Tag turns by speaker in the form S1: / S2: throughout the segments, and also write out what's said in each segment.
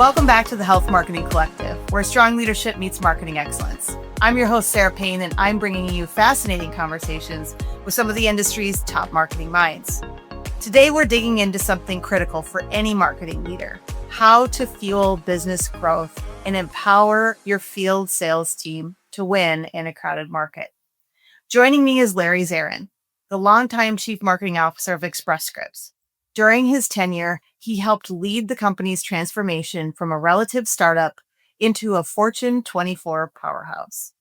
S1: Welcome back to the Health Marketing Collective, where strong leadership meets marketing excellence. I'm your host, Sara Payne, and I'm bringing you fascinating conversations with some of the industry's top marketing minds. Today, we're digging into something critical for any marketing leader: how to fuel business growth and empower your field sales team to win in a crowded market. Joining me is Larry Zarin, the longtime Chief Marketing Officer of Express Scripts. During his tenure, he helped lead the company's transformation from a relative startup into a Fortune 24 powerhouse.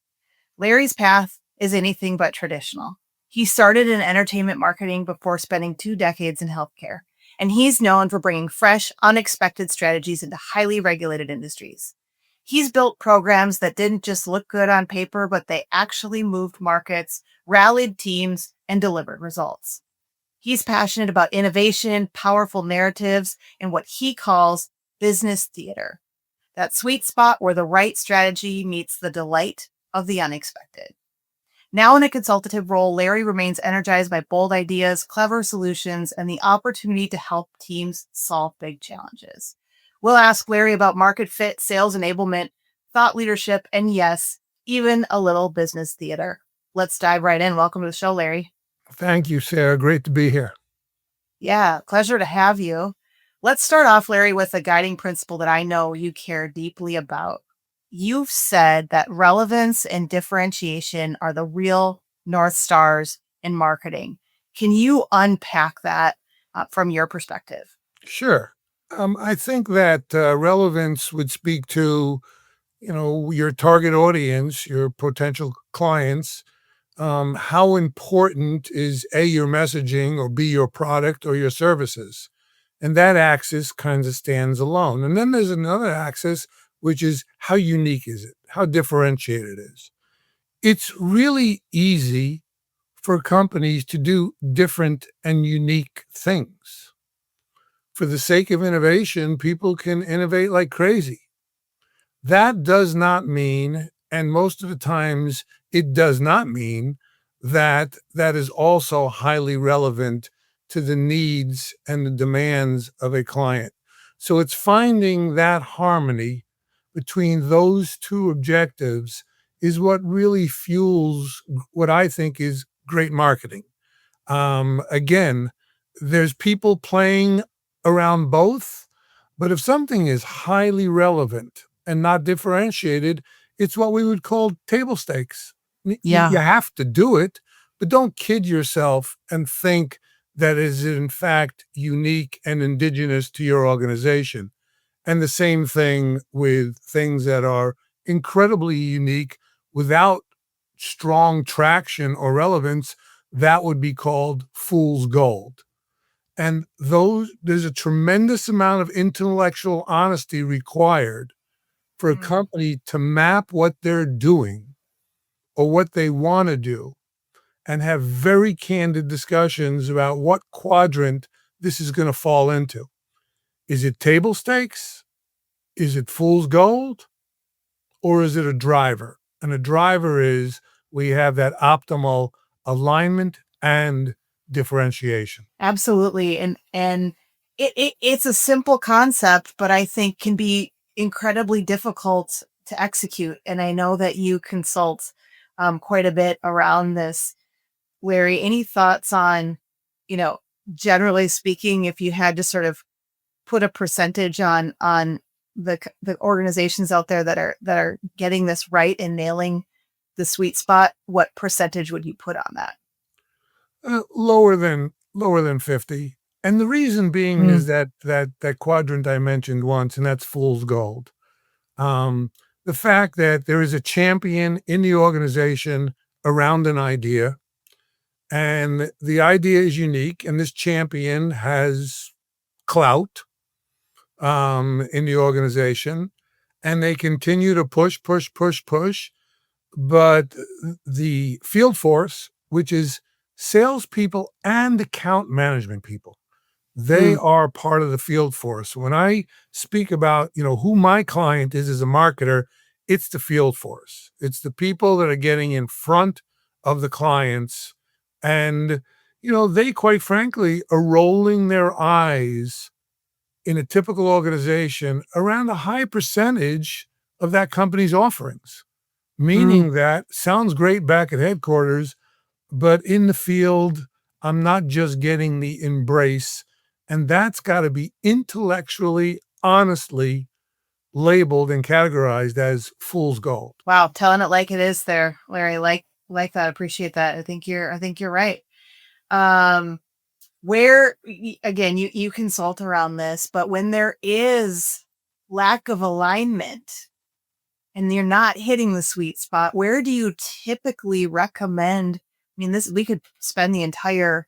S1: Larry's path is anything but traditional. He started in entertainment marketing before spending 2 decades in healthcare, and he's known for bringing fresh, unexpected strategies into highly regulated industries. He's built programs that didn't just look good on paper, but they actually moved markets, rallied teams, and delivered results. He's passionate about innovation, powerful narratives, and what he calls business theater, that sweet spot where the right strategy meets the delight of the unexpected. Now in a consultative role, Larry remains energized by bold ideas, clever solutions, and the opportunity to help teams solve big challenges. We'll ask Larry about market fit, sales enablement, thought leadership, and yes, even a little business theater. Let's dive right in. Welcome to the show, Larry.
S2: Thank you, Sarah. Great to be here.
S1: Yeah, pleasure to have you. Let's start off, Larry, with a guiding principle that I know you care deeply about. You've said that relevance and differentiation are the real North Stars in marketing. Can you unpack that from your perspective?
S2: Sure. I think that relevance would speak to, your target audience, your potential clients. How important is A, your messaging, or B, your product or your services? And that axis kind of stands alone. And then there's another axis, which is how unique is it? How differentiated it is? It's really easy for companies to do different and unique things. For the sake of innovation, people can innovate like crazy. That does not mean, and most of the times it does not mean, that that is also highly relevant to the needs and the demands of a client. So it's finding that harmony between those two objectives is what really fuels what I think is great marketing. Again, there's people playing around both, but if something is highly relevant and not differentiated, it's what we would call table stakes. You have to do it, but don't kid yourself and think that is in fact unique and indigenous to your organization. And the same thing with things that are incredibly unique without strong traction or relevance. That would be called fool's gold. And there's a tremendous amount of intellectual honesty required for a company to map what they're doing or what they want to do and have very candid discussions about what quadrant this is going to fall into. Is it table stakes? Is it fool's gold? Or is it a driver? And a driver is we have that optimal alignment and differentiation.
S1: Absolutely. And it's a simple concept, but I think can be incredibly difficult to execute. And I know that you consult quite a bit around this. Larry, any thoughts on, generally speaking, if you had to sort of put a percentage on the organizations out there that are getting this right and nailing the sweet spot, what percentage would you put on that?
S2: Lower than 50. And the reason being is that quadrant I mentioned once, and that's fool's gold. The fact that there is a champion in the organization around an idea, and the idea is unique, and this champion has clout in the organization, and they continue to push, but the field force, which is salespeople and account management people, they are part of the field force. When I speak about, who my client is as a marketer, it's the field force. It's the people that are getting in front of the clients. And, they quite frankly are rolling their eyes in a typical organization around a high percentage of that company's offerings,
S1: Mm.
S2: meaning that sounds great back at headquarters, but in the field, I'm not just getting the embrace. And that's got to be intellectually, honestly labeled and categorized as fool's gold.
S1: Wow, telling it like it is there, Larry. Like that. Appreciate that. I think you're right. Um, again, you consult around this, but when there is lack of alignment and you're not hitting the sweet spot, where do you typically recommend? I mean, this we could spend the entire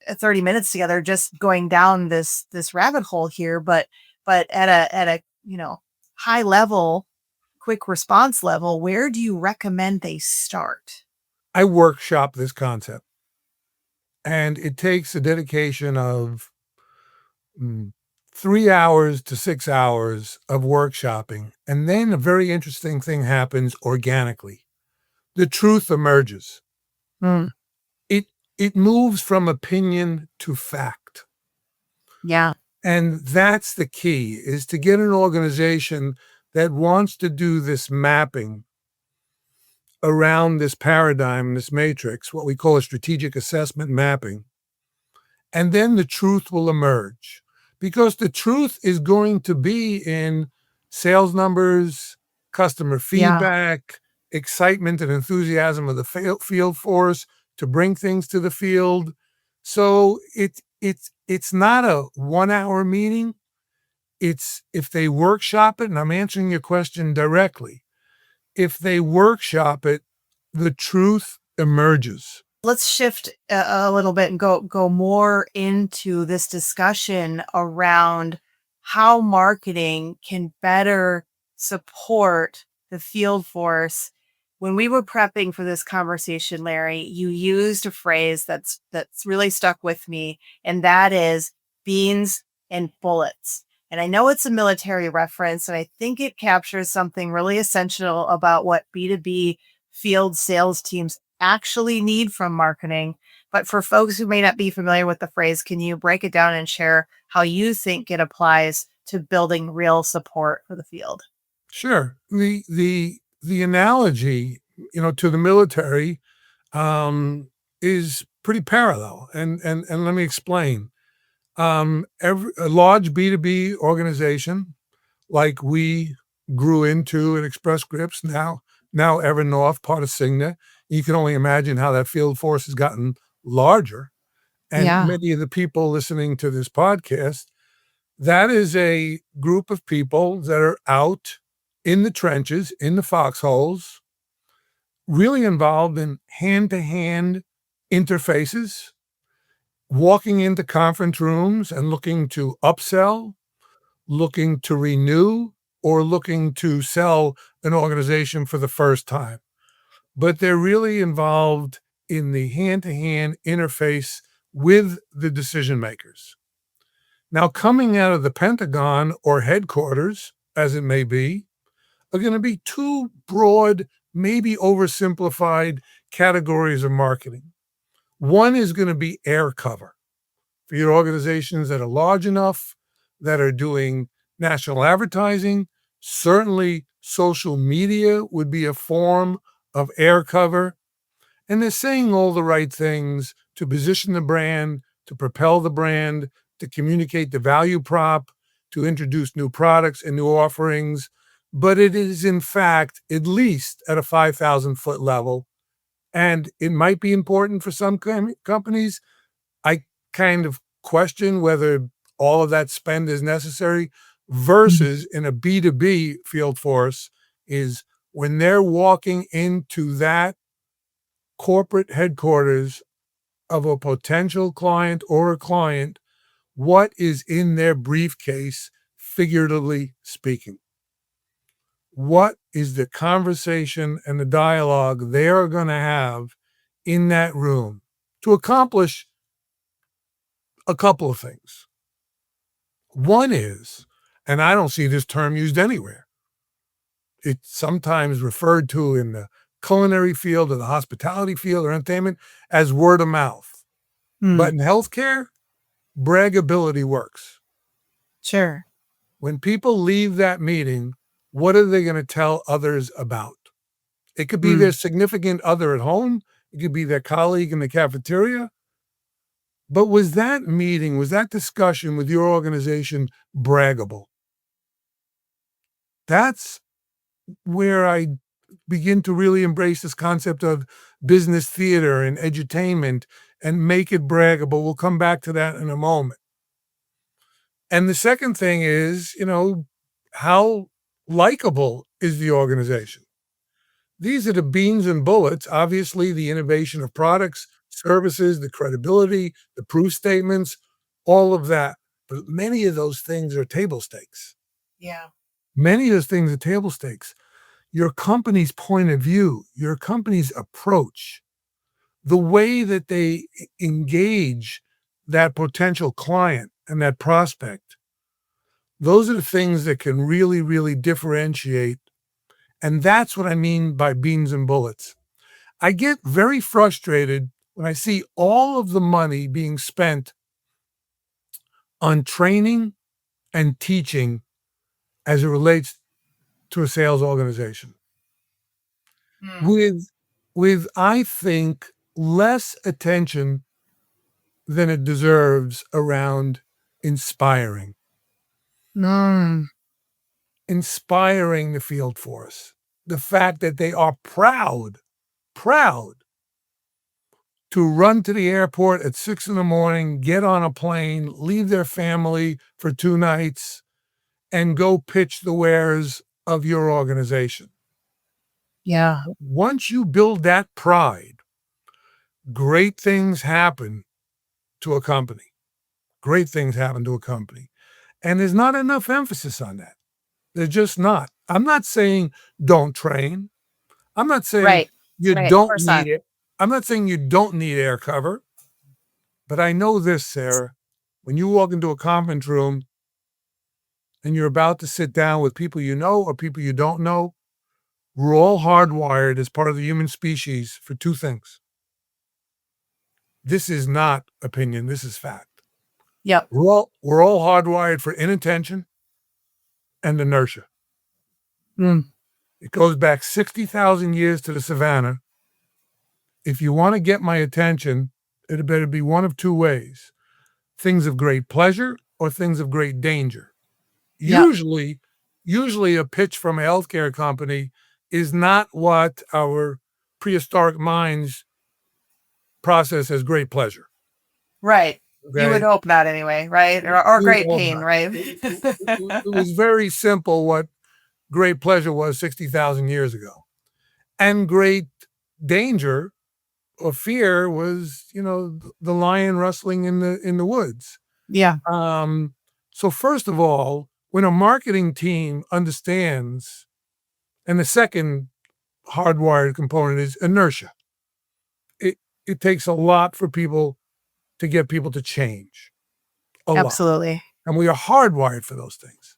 S1: 30 minutes together just going down this rabbit hole here, but at a high level, quick response level, where do you recommend they start?
S2: I workshop this concept, and it takes a dedication of 3 hours to 6 hours of workshopping. And then a very interesting thing happens organically. The truth emerges.
S1: Mm,
S2: It it moves from opinion to fact.
S1: yeah,
S2: And that's the key, is to get an organization that wants to do this mapping around this paradigm, this matrix, what we call a strategic assessment mapping. And then the truth will emerge, because the truth is going to be in sales numbers, customer
S1: yeah.
S2: feedback, excitement and enthusiasm of the field force to bring things to the field. So it's not a 1 hour meeting. It's, if they workshop it, and I'm answering your question directly, if they workshop it, the truth emerges.
S1: Let's shift a little bit and go more into this discussion around how marketing can better support the field force. When we were prepping for this conversation, Larry, you used a phrase that's really stuck with me, and that is beans and bullets. And I know it's a military reference, and I think it captures something really essential about what B2B field sales teams actually need from marketing. But for folks who may not be familiar with the phrase, can you break it down and share how you think it applies to building real support for the field?
S2: Sure. The analogy, to the military, is pretty parallel, and let me explain. A large B2B organization like we grew into at Express Scripts, now Evernorth, part of Cigna. You can only imagine how that field force has gotten larger. And
S1: Yeah.
S2: many of the people listening to this podcast, that is a group of people that are out in the trenches, in the foxholes, really involved in hand-to-hand interfaces, walking into conference rooms and looking to upsell, looking to renew, or looking to sell an organization for the first time. But they're really involved in the hand-to-hand interface with the decision makers. Now, coming out of the Pentagon or headquarters, as it may be, are going to be two broad, maybe oversimplified categories of marketing. One is going to be air cover for your organizations that are large enough, that are doing national advertising. Certainly, social media would be a form of air cover. And they're saying all the right things to position the brand, to propel the brand, to communicate the value prop, to introduce new products and new offerings. But it is, in fact, at least at a 5,000-foot level. And it might be important for some companies. I kind of question whether all of that spend is necessary, versus in a B2B field force is when they're walking into that corporate headquarters of a potential client or a client, what is in their briefcase, figuratively speaking? What is the conversation and the dialogue they are going to have in that room to accomplish a couple of things? One is, and I don't see this term used anywhere, it's sometimes referred to in the culinary field or the hospitality field or entertainment as word of mouth.
S1: Hmm.
S2: But in healthcare, braggability works.
S1: Sure.
S2: When people leave that meeting, what are they going to tell others about? It could be their
S1: Mm.
S2: significant other at home. It could be their colleague in the cafeteria. But was that meeting, was that discussion with your organization braggable? That's where I begin to really embrace this concept of business theater and edutainment and make it braggable. We'll come back to that in a moment. And the second thing is, how likable is the organization? These are the beans and bullets. Obviously, the innovation of products, services, the credibility, the proof statements, all of that. But many of those things are table stakes.
S1: Yeah.
S2: Many of those things are table stakes. Your company's point of view, your company's approach, the way that they engage that potential client and that prospect, those are the things that can really, really differentiate. And that's what I mean by beans and bullets. I get very frustrated when I see all of the money being spent on training and teaching as it relates to a sales organization
S1: Mm.
S2: with I think less attention than it deserves around inspiring,
S1: Mm.
S2: inspiring the field force. The fact that they are proud to run to the airport at 6 in the morning, get on a plane, leave their family for 2 nights, and go pitch the wares of your organization.
S1: Yeah.
S2: Once you build that pride, great things happen to a company. Great things happen to a company. And there's not enough emphasis on that. There's just not. I'm not saying don't train. I'm not saying
S1: Right.
S2: you
S1: Right. Of
S2: don't
S1: course not.
S2: need it. I'm not saying you don't need air cover. But I know this, Sarah, when you walk into a conference room and you're about to sit down with people you know or people you don't know, we're all hardwired as part of the human species for two things. This is not opinion, this is fact.
S1: Yep.
S2: We're all hardwired for inattention and inertia.
S1: Mm.
S2: It goes back 60,000 years to the savannah. If you want to get my attention, it better be one of two ways: things of great pleasure or things of great danger.
S1: Yep.
S2: Usually a pitch from a healthcare company is not what our prehistoric minds process as great pleasure.
S1: Right. You would
S2: Okay.
S1: hope not anyway, right? Or
S2: We
S1: great
S2: all
S1: pain,
S2: know.
S1: right?
S2: It was very simple what great pleasure was 60,000 years ago. And great danger or fear was, the lion rustling in the woods.
S1: Yeah.
S2: Um, so first of all, when a marketing team understands, and the second hardwired component is inertia. It it takes a lot for people to get people to change. A lot.
S1: Absolutely.
S2: And we are hardwired for those things.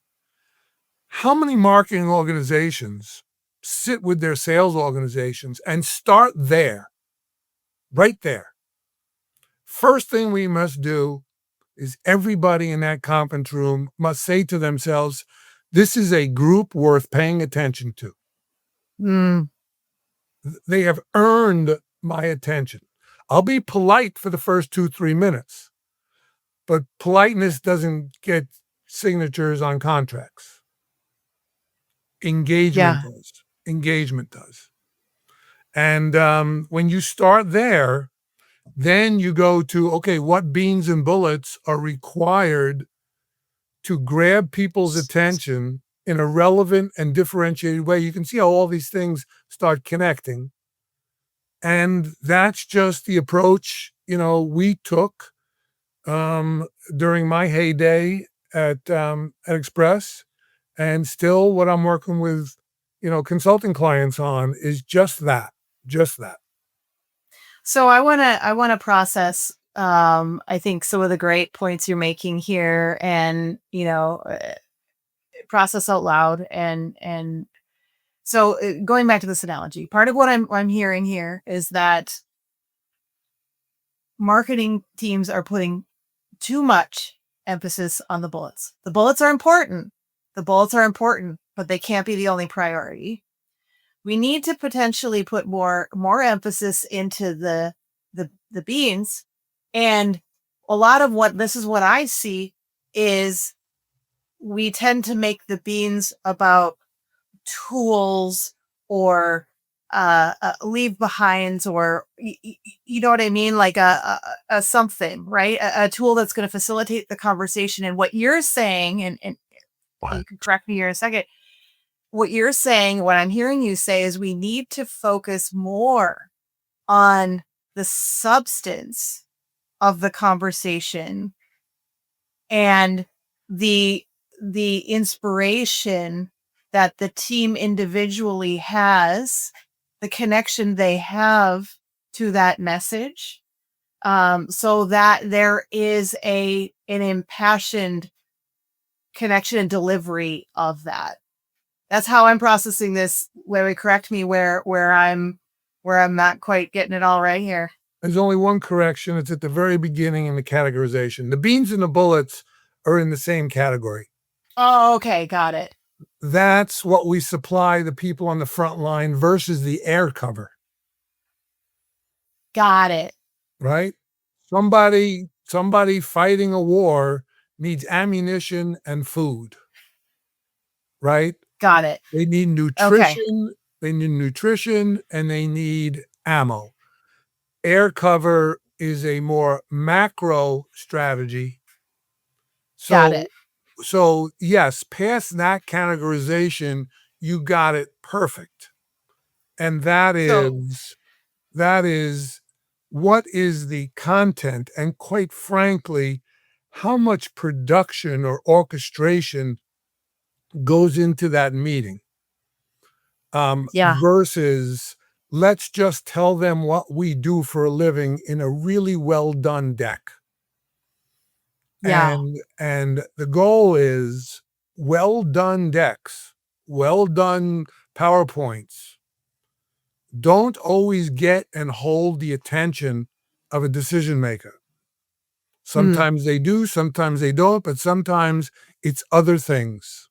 S2: How many marketing organizations sit with their sales organizations and start there, right there? First thing we must do is everybody in that conference room must say to themselves, this is a group worth paying attention to.
S1: Mm.
S2: They have earned my attention. I'll be polite for the first 2-3 minutes, but politeness doesn't get signatures on contracts. Engagement
S1: Yeah.
S2: does. Engagement does. And when you start there, then you go to, okay, what beans and bullets are required to grab people's attention in a relevant and differentiated way? You can see how all these things start connecting. And that's just the approach, we took during my heyday at Express, and still what I'm working with, consulting clients on is just that, just that.
S1: So I wanna process I think some of the great points you're making here and, process out loud and so going back to this analogy, part of what I'm hearing here is that marketing teams are putting too much emphasis on the bullets. The bullets are important. The bullets are important, but they can't be the only priority. We need to potentially put more emphasis into the beans. And a lot of what I see is we tend to make the beans about tools or leave behinds, or you know what I mean, like a something, right? A tool that's going to facilitate the conversation. And what you're saying, and you can correct me here in a second, what you're saying, what I'm hearing you say, is we need to focus more on the substance of the conversation and the inspiration that the team individually has, the connection they have to that message, so that there is an impassioned connection and delivery of that. That's how I'm processing this. Larry, correct me where I'm not quite getting it all right here.
S2: There's only one correction. It's at the very beginning in the categorization. The beans and the bullets are in the same category.
S1: Oh, okay. Got it.
S2: That's what we supply the people on the front line versus the air cover.
S1: Got it.
S2: Right? Somebody fighting a war needs ammunition and food. Right?
S1: Got it.
S2: They need nutrition. Okay. They need nutrition and they need ammo. Air cover is a more macro strategy.
S1: Got it.
S2: So yes, past that categorization, you got it perfect. And that is what is the content, and quite frankly, how much production or orchestration goes into that meeting. Versus let's just tell them what we do for a living in a really well done deck.
S1: Yeah.
S2: And the goal is well done decks, well done PowerPoints don't always get and hold the attention of a decision maker. Sometimes they do, sometimes they don't, but sometimes it's other things.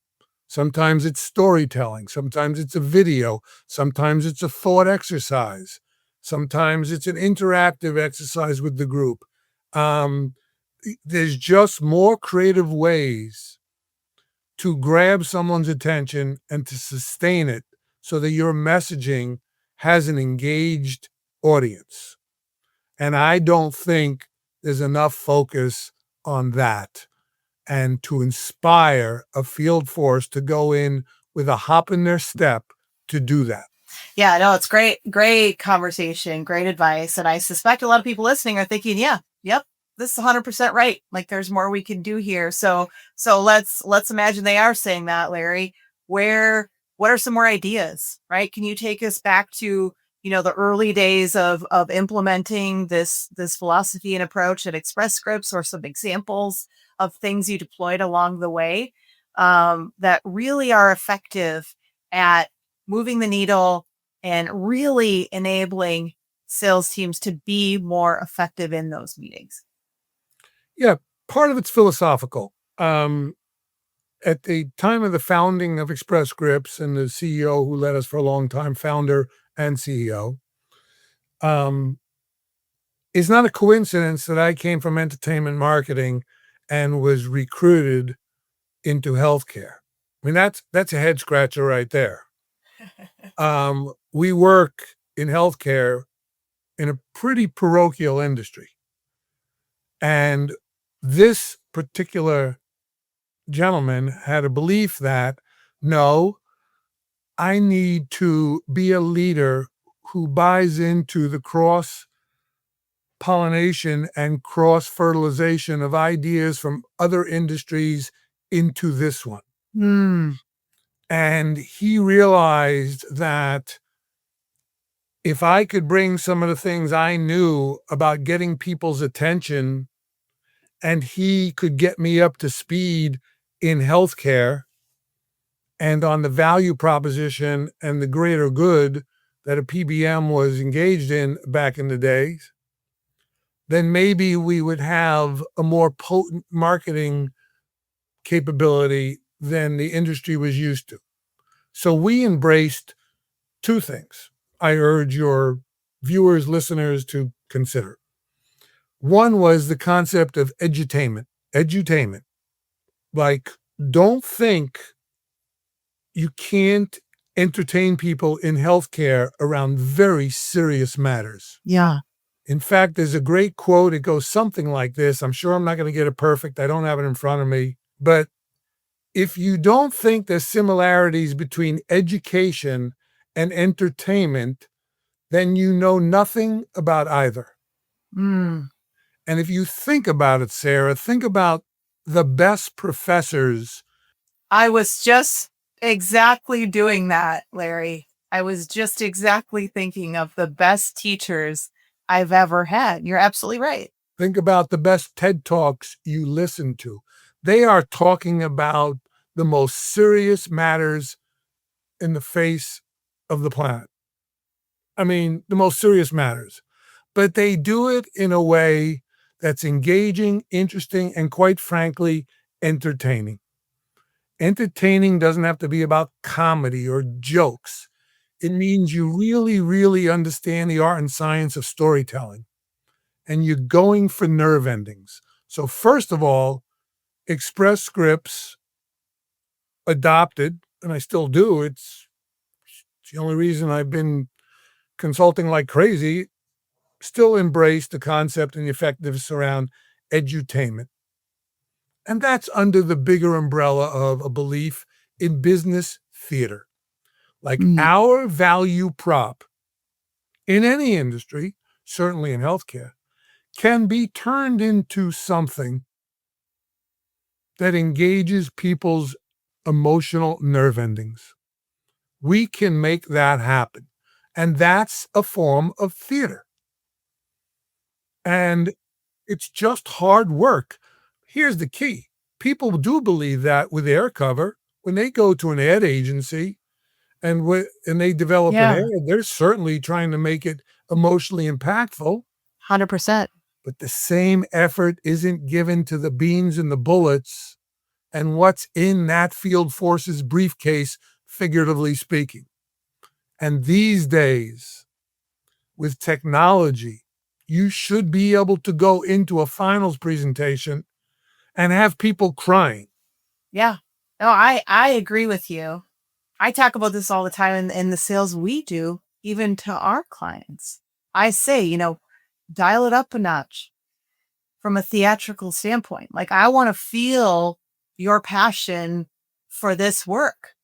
S2: Sometimes it's storytelling. Sometimes it's a video. Sometimes it's a thought exercise. Sometimes it's an interactive exercise with the group. There's just more creative ways to grab someone's attention and to sustain it so that your messaging has an engaged audience. And I don't think there's enough focus on that, and to inspire a field force to go in with a hop in their step to do that.
S1: Yeah, no, it's great conversation, great advice. And I suspect a lot of people listening are thinking, yeah, yep, this is 100% right. Like there's more we can do here. So let's imagine they are saying that, Larry. What are some more ideas, right? Can you take us back to, the early days of implementing this philosophy and approach at Express Scripts, or some examples of things you deployed along the way that really are effective at moving the needle and really enabling sales teams to be more effective in those meetings?
S2: Yeah, part of it's philosophical. At the time of the founding of Express Scripts, and the CEO who led us for a long time, founder and CEO, it's not a coincidence that I came from entertainment marketing and was recruited into healthcare. I mean, that's a head scratcher right there. We work in healthcare in a pretty parochial industry. And this particular gentleman had a belief that, no, I need to be a leader who buys into the cross pollination and cross fertilization of ideas from other industries into this one. And he realized that if I could bring some of the things I knew about getting people's attention, and he could get me up to speed in healthcare and on the value proposition and the greater good that a PBM was engaged in back in the days, then maybe we would have a more potent marketing capability than the industry was used to. So we embraced two things I urge your viewers, listeners to consider. One was the concept of edutainment. Edutainment. Like, don't think you can't entertain people in healthcare around very serious matters.
S1: Yeah.
S2: In fact, there's a great quote. It goes something like this. I'm sure I'm not going to get it perfect. I don't have it in front of me. But if you don't think there's similarities between education and entertainment, then you know nothing about either.
S1: Mm.
S2: And if you think about it, Sarah, think about the best professors.
S1: I was just exactly doing that, Larry. I was just exactly thinking of the best teachers I've ever had. You're absolutely right.
S2: Think about the best TED Talks you listen to. They are talking about the most serious matters in the face of the planet. I mean, the most serious matters. But they do it in a way that's engaging, interesting, and quite frankly, entertaining. Entertaining doesn't have to be about comedy or jokes. It means you really, really understand the art and science of storytelling, and you're going for nerve endings. So, first of all, Express Scripts adopted, and I still do. It's the only reason I've been consulting like crazy, still embrace the concept and the effectiveness around edutainment. And that's under the bigger umbrella of a belief in business theater. Like
S1: Mm.
S2: our value prop in any industry, certainly in healthcare, can be turned into something that engages people's emotional nerve endings. We can make that happen. And that's a form of theater. And it's just hard work. Here's the key. People do believe that with air cover. When they go to an ad agency and they develop an
S1: Yeah.
S2: ad, they're certainly trying to make it emotionally impactful.
S1: 100%.
S2: But the same effort isn't given to the beans and the bullets and what's in that field force's briefcase, figuratively speaking. And these days, with technology, you should be able to go into a finals presentation and have people crying.
S1: Yeah. No, I agree with you. I talk about this all the time in the sales we do, even to our clients. I say, dial it up a notch from a theatrical standpoint. Like, I want to feel your passion for this work,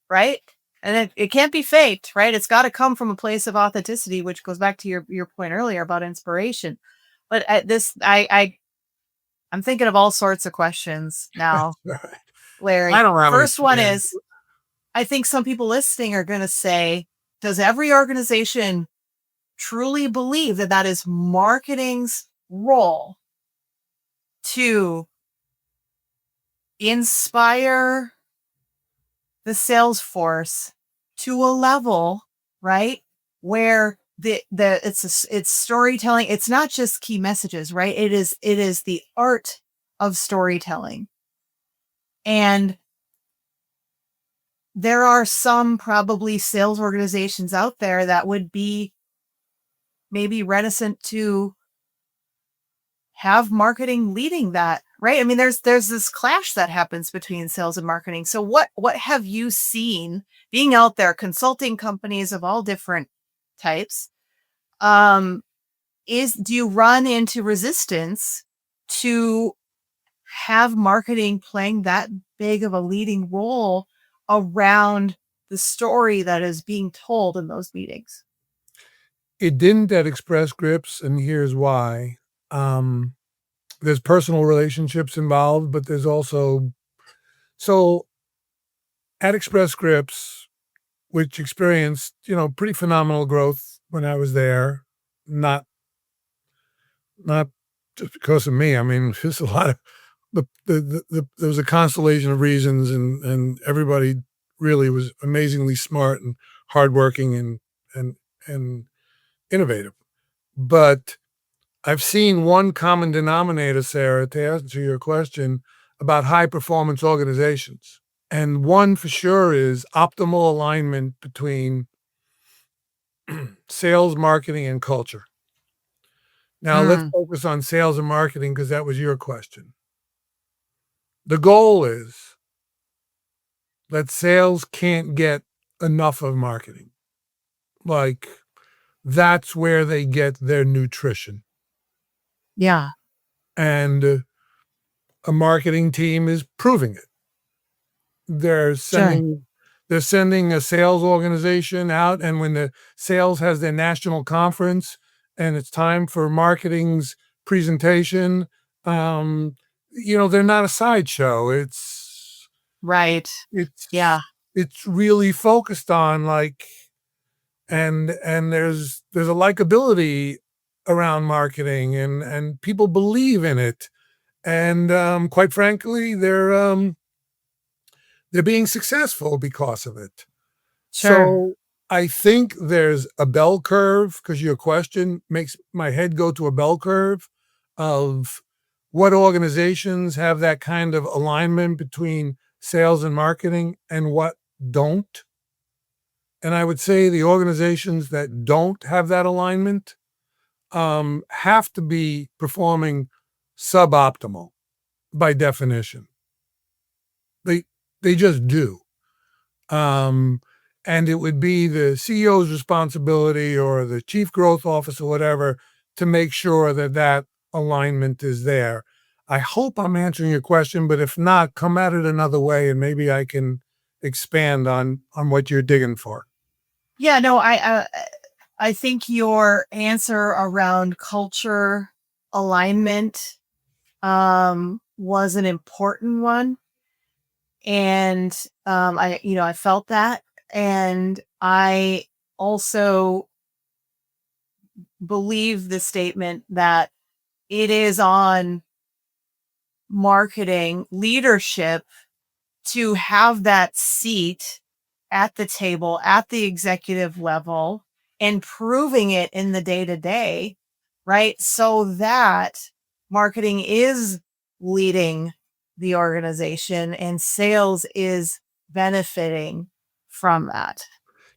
S1: right? And it can't be faked, right? It's got to come from a place of authenticity, which goes back to your point earlier about inspiration. But at this, I'm thinking of all sorts of questions now, Larry.
S2: I don't have
S1: First one
S2: any.
S1: is, I think some people listening are going to say, does every organization truly believe that that is marketing's role to inspire the sales force to a level, right, where it's storytelling. It's not just key messages, right? It is the art of storytelling. And there are some probably sales organizations out there that would be maybe reticent to have marketing leading that, right? I mean, there's this clash that happens between sales and marketing. So what have you seen being out there consulting companies of all different types? Do you run into resistance to have marketing playing that big of a leading role around the story that is being told in those meetings?
S2: It didn't at Express Scripts, and here's why. There's personal relationships involved, but there's also so at Express Scripts, which experienced, pretty phenomenal growth when I was there, not not just because of me. I mean, there's a lot of there was a constellation of reasons, and everybody really was amazingly smart and hardworking and and innovative. But I've seen one common denominator, Sarah, to answer your question about high performance organizations. And one for sure is optimal alignment between sales, marketing, and culture. Now let's
S1: Mm,
S2: focus on sales and marketing because that was your question. The goal is that sales can't get enough of marketing. Like, that's where they get their nutrition.
S1: yeah,
S2: And a marketing team is proving it. They're
S1: sure.
S2: sending they're sending a sales organization out, and when the sales has their national conference and it's time for marketing's presentation, um, they're not a sideshow.
S1: Right.
S2: It's
S1: Yeah,
S2: it's really focused on, like, and there's a likability around marketing, and people believe in it. And quite frankly, they're being successful because of it.
S1: sure.
S2: So I think there's a bell curve, because your question makes my head go to a bell curve of what organizations have that kind of alignment between sales and marketing and what don't. And I would say the organizations that don't have that alignment have to be performing suboptimal by definition. They they just do. Um, and it would be the CEO's responsibility or the chief growth officer, whatever, to make sure that that alignment is there. I hope I'm answering your question, but if not, come at it another way and maybe I can expand on what you're digging for.
S1: Yeah, no, I think your answer around culture alignment was an important one. And I felt that. And I also believe the statement that it is on marketing leadership to have that seat at the table at the executive level and proving it in the day to day, right? So that marketing is leading the organization and sales is benefiting from that.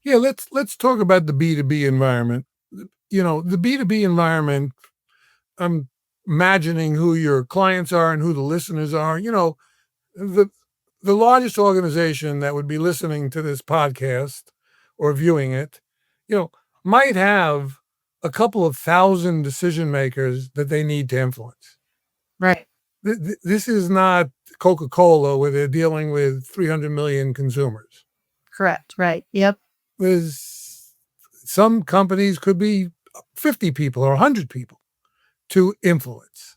S2: Yeah, let's talk about the B2B environment. The B2B environment, I'm imagining who your clients are and who the listeners are. The the largest organization that would be listening to this podcast or viewing it, you know, might have a couple of thousand decision makers that they need to influence.
S1: Right.
S2: This is not Coca-Cola where they're dealing with 300 million consumers.
S1: Correct. Right. Yep.
S2: There's some companies could be 50 people or 100 people to influence.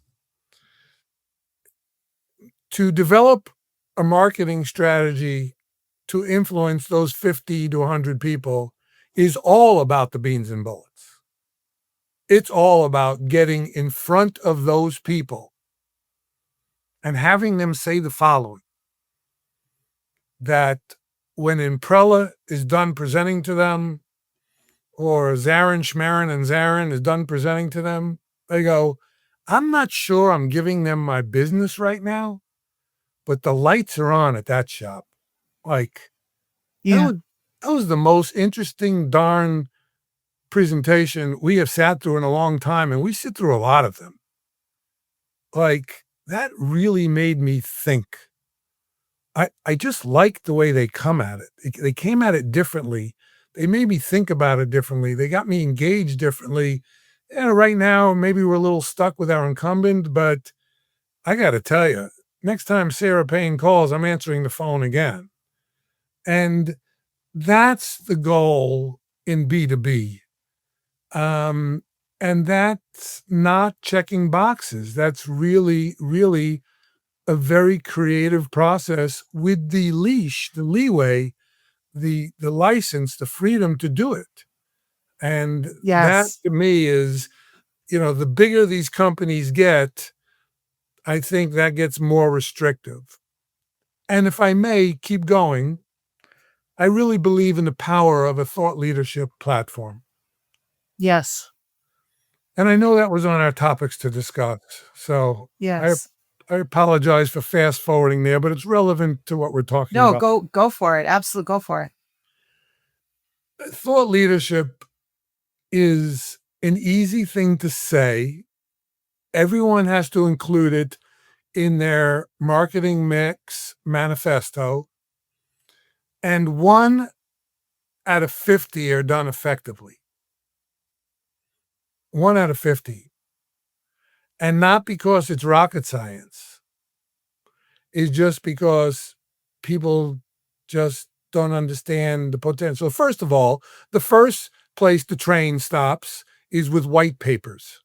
S2: To develop a marketing strategy to influence those 50 to 100 people is all about the beans and bullets. It's all about getting in front of those people and having them say the following: that when Imprella is done presenting to them, or Zarin, Schmarin, and Zarin is done presenting to them, they go, I'm not sure I'm giving them my business right now, but the lights are on at that shop. Like, that
S1: Yeah.
S2: was, that was the most interesting darn presentation we have sat through in a long time, and we sit through a lot of them. Like, that really made me think. I just like the way they come at it. They came at it differently. They made me think about it differently. They got me engaged differently. Right now, maybe we're a little stuck with our incumbent, but I got to tell you, next time Sara Payne calls, I'm answering the phone again. And that's the goal in B2B. Um, and that's not checking boxes. That's really, really a very creative process with the leash, the leeway, the license, the freedom to do it. And that
S1: Yes.
S2: to me is, the bigger these companies get, I think that gets more restrictive. And if I may keep going, I really believe in the power of a thought leadership platform.
S1: Yes.
S2: And I know that was on our topics to discuss. So I
S1: Yes.
S2: I apologize for fast forwarding there, but it's relevant to what we're talking
S1: No,
S2: about.
S1: go for it. Absolutely, go for it.
S2: Thought leadership is an easy thing to say. Everyone has to include it in their marketing mix manifesto, and 1 out of 50 are done effectively. 1 out of 50. And not because it's rocket science. It's just because people just don't understand the potential. First of all, the first place the train stops is with white papers.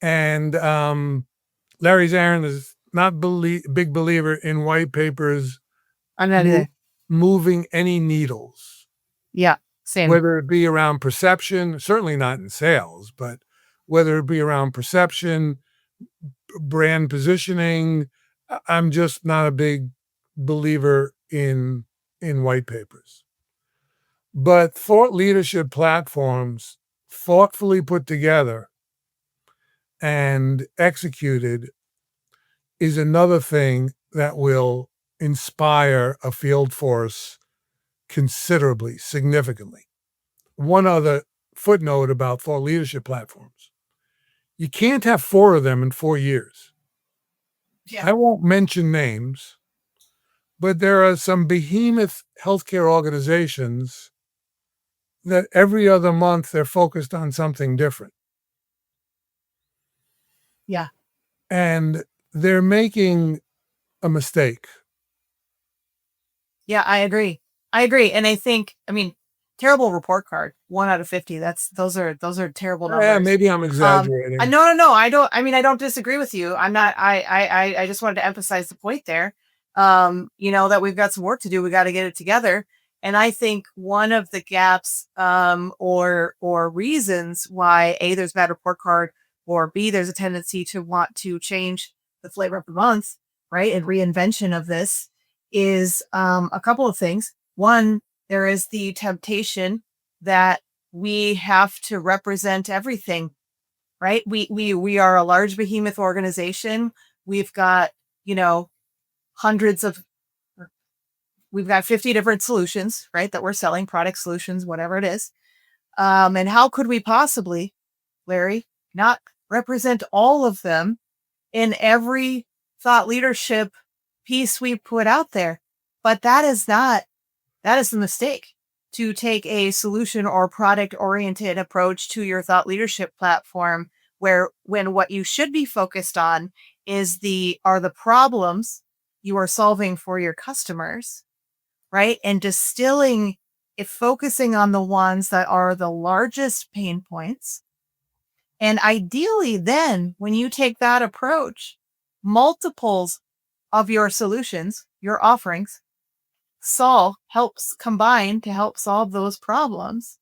S2: And Larry Zarin is not big believer in white papers
S1: I'm not
S2: mo-
S1: either.
S2: moving any needles,
S1: Yeah, same.
S2: whether it be around perception, certainly not in sales, but whether it be around perception, brand positioning. I'm just not a big believer in white papers. But thought leadership platforms thoughtfully put together and executed is another thing that will inspire a field force considerably, significantly. One other footnote about thought leadership platforms. You can't have 4 of them in 4 years.
S1: Yeah.
S2: I won't mention names, but there are some behemoth healthcare organizations that every other month they're focused on something different.
S1: Yeah.
S2: And they're making a mistake.
S1: Yeah, I agree. I agree. And I think, I mean, terrible report card, 1 out of 50. Those are terrible
S2: Yeah,
S1: numbers.
S2: maybe I'm exaggerating.
S1: No, I don't disagree with you. I'm not, I just wanted to emphasize the point there. That we've got some work to do. We got to get it together. And I think one of the gaps, or reasons why A, there's bad report card, or B, there's a tendency to want to change the flavor of the month, right? And reinvention of this is a couple of things. One, there is the temptation that we have to represent everything, right? We are a large behemoth organization. We've got, you know, hundreds of we've got 50 different solutions, right? That we're selling, product solutions, whatever it is. And how could we possibly, Larry, not represent all of them in every thought leadership piece we put out there? But that is the mistake, to take a solution or product oriented approach to your thought leadership platform, where when what you should be focused on are the problems you are solving for your customers, right? And distilling, if focusing on the ones that are the largest pain points. And ideally, then when you take that approach, multiples of your solutions, your offerings, helps combine to help solve those problems.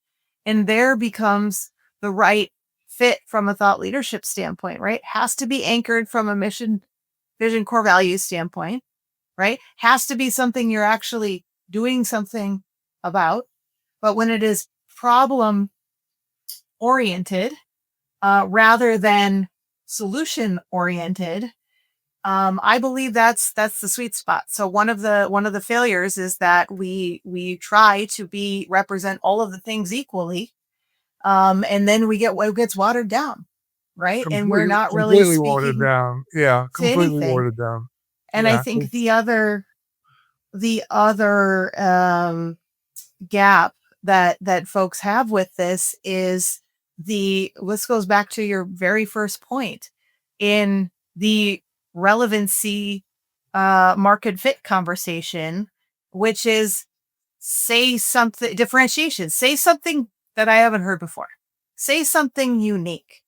S1: And there becomes the right fit from a thought leadership standpoint, right? Has to be anchored from a mission, vision, core values standpoint, right? Has to be something you're actually doing something about. But when it is problem oriented, rather than solution oriented, I believe that's the sweet spot. So one of the failures is that we try to be represent all of the things equally, and then it gets watered down, right? And we're not really
S2: Completely watered
S1: speaking
S2: down. Yeah,
S1: to
S2: completely
S1: anything.
S2: watered down.
S1: And I
S2: Yeah.
S1: think the other gap that folks have with this is this goes back to your very first point in the relevancy market fit conversation, which is, say something, differentiation, say something that I haven't heard before, say something unique,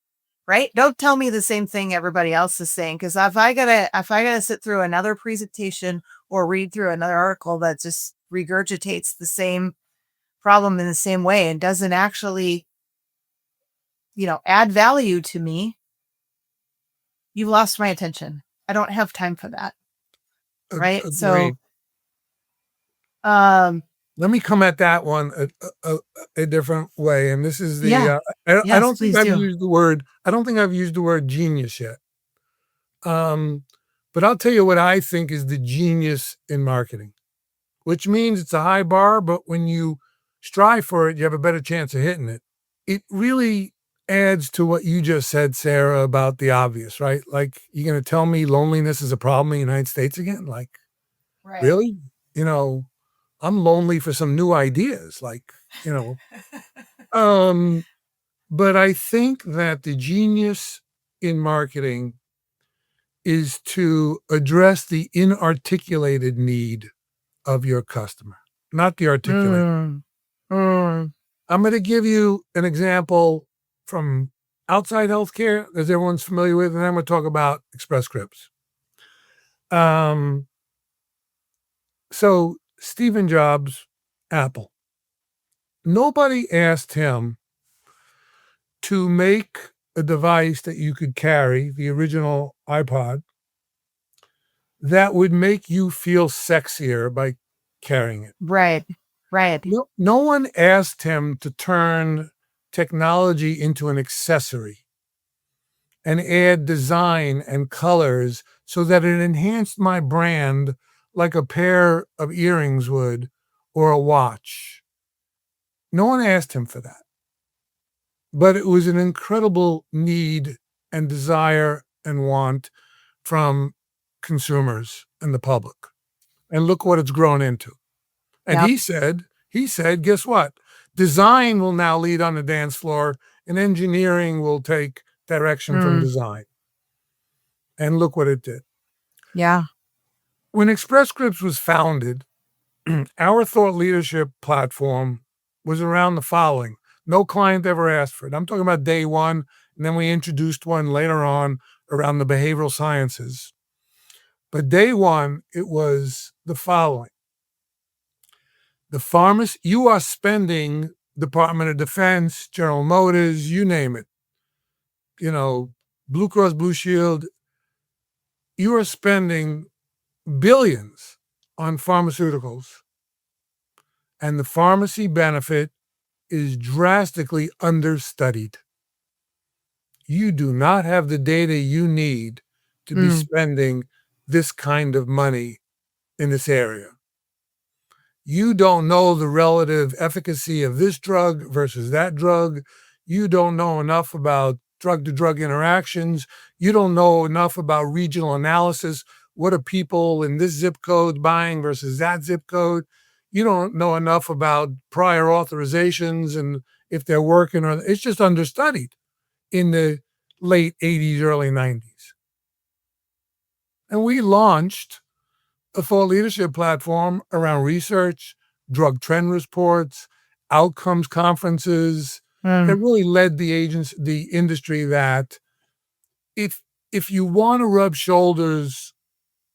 S1: right? Don't tell me the same thing everybody else is saying, because if I gotta sit through another presentation or read through another article that just regurgitates the same problem in the same way and doesn't actually, add value to me, you've lost my attention. I don't have time for that. Right. So,
S2: Agreed.
S1: um,
S2: Let me come at that one a different way. And this is
S1: Yeah.
S2: I
S1: Yes,
S2: don't think
S1: please
S2: I've
S1: do.
S2: used the word, I don't think I've used the word genius yet. Um, but I'll tell you what I think is the genius in marketing, which means it's a high bar, but when you strive for it, you have a better chance of hitting it. It really adds to what you just said, Sarah, about the obvious, right? Like, you're going to tell me loneliness is a problem in the United States again? Like,
S1: Right.
S2: really? You know, I'm lonely for some new ideas. Like, you know, um, but I think that the genius in marketing is to address the inarticulated need of your customer, not the articulated.
S1: Mm. Mm.
S2: I'm going to give you an example from outside healthcare, as everyone's familiar with, and then we'll talk about Express Scripts. So Stephen Jobs, Apple, nobody asked him to make a device that you could carry, the original iPod, that would make you feel sexier by carrying it.
S1: Right. Right.
S2: No one asked him to turn technology into an accessory and add design and colors so that it enhanced my brand like a pair of earrings would or a watch. No one asked him for that. But it was an incredible need and desire and want from consumers and the public. And look what it's grown into. And
S1: Yep.
S2: he said, guess what? Design will now lead on the dance floor and engineering will take direction from
S1: Mm.
S2: design. And look what it did.
S1: Yeah.
S2: When Express Scripts was founded, our thought leadership platform was around the following. No client ever asked for it. I'm talking about day one, and then we introduced one later on around the behavioral sciences. But day one, it was the following. The pharmacy, you are spending Department of Defense, General Motors, you name it, Blue Cross Blue Shield, you are spending billions on pharmaceuticals, and the pharmacy benefit is drastically understudied. You do not have the data you need to be spending this kind of money in this area. You don't know the relative efficacy of this drug versus that drug. You don't know enough about drug to drug interactions. You don't know enough about regional analysis. What are people in this zip code buying versus that zip code? You don't know enough about prior authorizations and if they're working or it's just understudied in the late 80s, early 90s. And we launched a thought leadership platform around research, drug trend reports, outcomes conferences that really led the industry that if you want to rub shoulders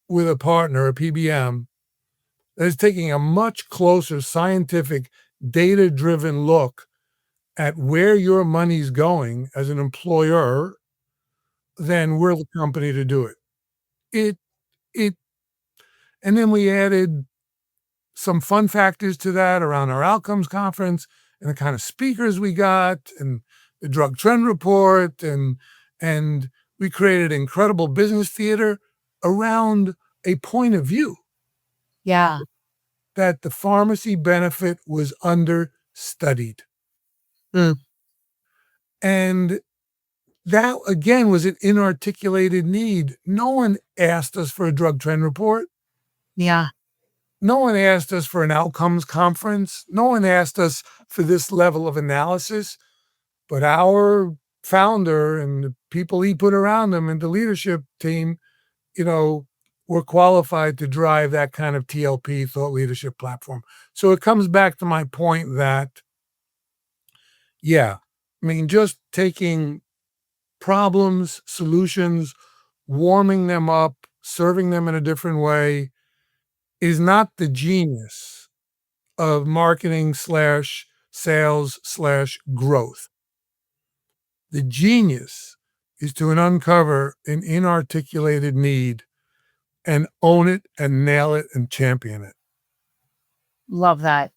S2: with a partner, a PBM, that is taking a much closer scientific, data-driven look at where your money's going as an employer, then we're the company to do it. It it and then we added some fun factors to that around our outcomes conference and the kind of speakers we got and the drug trend report and we created incredible business theater around a point of view
S1: Yeah.
S2: that the pharmacy benefit was understudied.
S1: Mm.
S2: And that again was an inarticulated need. No one asked us for a drug trend report.
S1: Yeah.
S2: No one asked us for an outcomes conference. No one asked us for this level of analysis, but our founder and the people he put around him and the leadership team, were qualified to drive that kind of TLP, thought leadership platform. So it comes back to my point that, just taking problems, solutions, warming them up, serving them in a different way is not the genius of marketing slash sales slash growth. The genius is to uncover an inarticulated need and own it and nail it and champion it.
S1: Love that.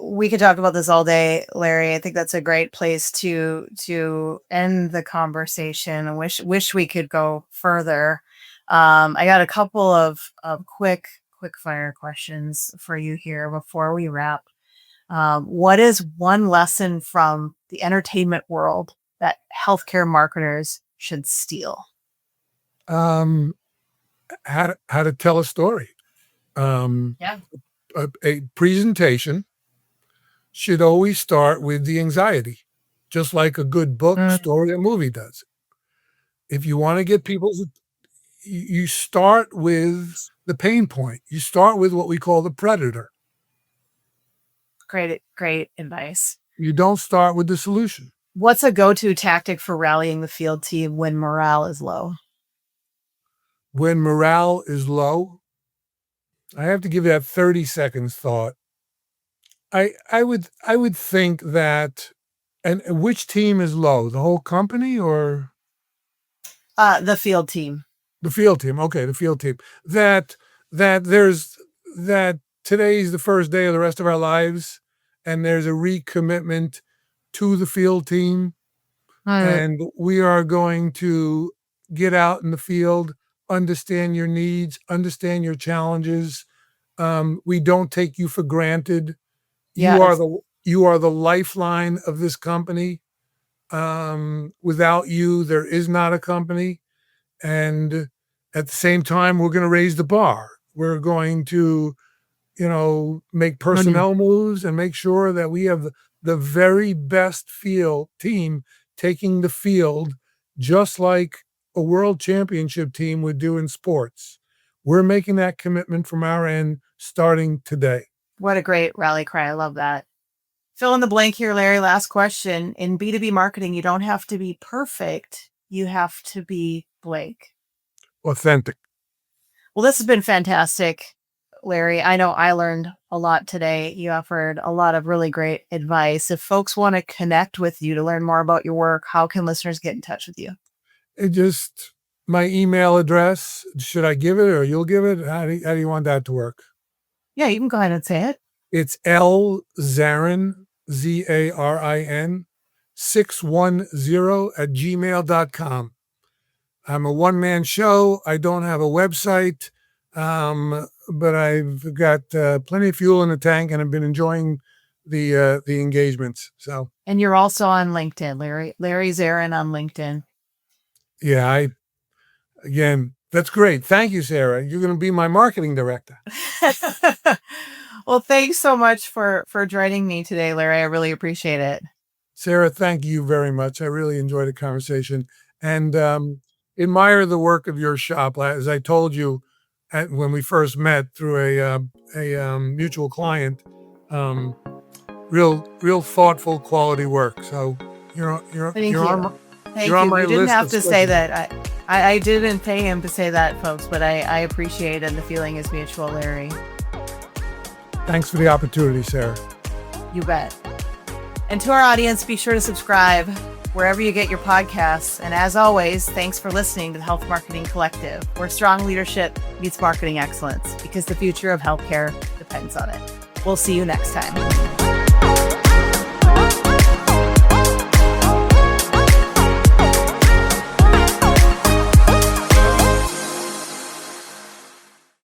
S1: We could talk about this all day, Larry. I think that's a great place to end the conversation. I wish we could go further. I got a couple of quick fire questions for you here before we wrap. What is one lesson from the entertainment world that healthcare marketers should steal?
S2: How to tell a story.
S1: Yeah.
S2: A presentation should always start with the anxiety, just like a good book, story, or movie does. If you want to get people, you start with the pain point. You start with what we call the predator.
S1: Great advice.
S2: You don't start with the solution.
S1: What's a go-to tactic for rallying the field team when morale is low?
S2: When morale is low, I have to give that 30 seconds thought. I would think that, and which team is low? The whole company or
S1: the field team?
S2: The field team. Okay, the field team. That today's the first day of the rest of our lives, and there's a recommitment to the field team, and we are going to get out in the field, understand your needs, understand your challenges. We don't take you for granted.
S1: Yeah,
S2: you are the lifeline of this company. Without you, there is not a company. And at the same time, we're going to raise the bar. We're going to, make personnel moves and make sure that we have the very best field team taking the field, just like a world championship team would do in sports. We're making that commitment from our end starting today.
S1: What a great rally cry. I love that. Fill in the blank here, Larry. Last question. In B2B marketing, you don't have to be perfect. You have to be blank.
S2: Authentic.
S1: Well, this has been fantastic, Larry. I know I learned a lot today. You offered a lot of really great advice. If folks want to connect with you to learn more about your work, how can listeners get in touch with you?
S2: My email address. Should I give it or you'll give it? How do you want that to work?
S1: Yeah, you can go ahead and say it.
S2: It's Zarin, Zarin, 610@gmail.com. I'm a one-man show. I don't have a website, but I've got plenty of fuel in the tank, and I've been enjoying the engagements. So,
S1: and you're also on LinkedIn, Larry Zarin on LinkedIn.
S2: Yeah, again, that's great. Thank you, Sarah. You're going to be my marketing director.
S1: Well, thanks so much for joining me today, Larry. I really appreciate it.
S2: Sarah, thank you very much. I really enjoyed the conversation and admire the work of your shop. As I told you when we first met through a mutual client, real thoughtful, quality work. So you're on my list.
S1: You didn't have to say that. I didn't pay him to say that, folks, but I appreciate it, and the feeling is mutual, Larry.
S2: Thanks for the opportunity, Sarah.
S1: You bet. And to our audience, be sure to subscribe wherever you get your podcasts. And as always, thanks for listening to the Health Marketing Collective, where strong leadership meets marketing excellence, because the future of healthcare depends on it. We'll see you next time.